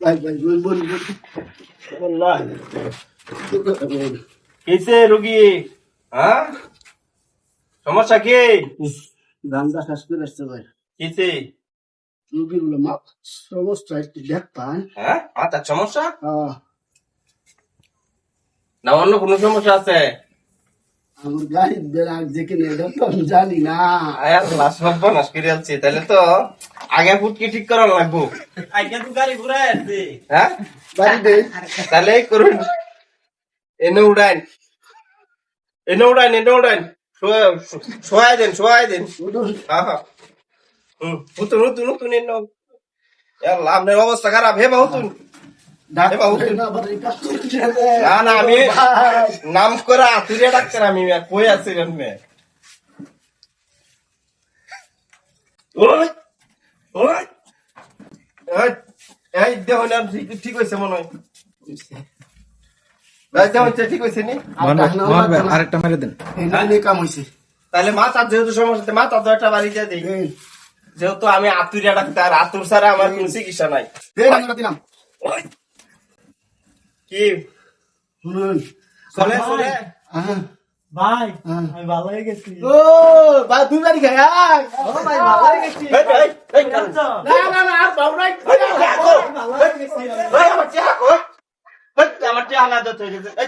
ভাই ভাই বল বললাম কিসে রুগী? হ্যাঁ, সমস্যা কি? গান্দা শ্বাস করে আসছে ভাই। কিসে? রুগীর বলে মা সমস্যা একটু দেখতাম। হ্যাঁ, মাথার সমস্যা আহ, না অন্য কোনো সমস্যা আছে? আমার গাড়ি বেড়াক যেখানে এটা তো আমি জানি না। আয়ার লাশ সর্বনাশ করে আনছি, তাহলে তো আগে ফুটকি ঠিক করা লাগবো। আগে তো গাড়ি ঘুরাই আসছি। হ্যাঁ, বাড়ি দে তাহলে এই করুন, এনে উড়াইন, এনে উড়াইন, এনে উড়াইন, শোয়াই দেন, শোয়াই দেন। হ্যাঁ হ্যাঁ, হুতুন হুতুন হুতুন এনে আপনার অবস্থা খারাপ হে বাহুতুন। না না, আমি নাম করে আতুরিয়া ডাক্তার, আমি কই আছি রে? ওই ওই এই, এই দেহ না, ঠিক হয়েছে মনে হয়। এই দেহ ঠিক হয়েছে নি? আরেকটা মেরে দেন। কাম হয়েছে। তাহলে মাথার যেহেতু সমস্যা, মাথা তো একটা বাড়ি দিয়ে দিই। যেহেতু আমি আতুরিয়া ডাক্তার, আতুর ছাড়া আমার কোনো চিকিৎসা নাই। দিলাম ওই, কি শুনুন চলে চলে? ভাই হ্যাঁ। আমি ভালো হয়ে গেছি। ও বা দুই বাড়ি খাই ও ভাই ভালো হয়ে গেছি। এই, এই, এই, আচ্ছা, না না না আর বাবু নাই এই, এই, ভালো হয়ে গেছি। এই, আমার চেহারা কই? এই, আমার চেহারা না দিতে হয়ে গেছে। এই,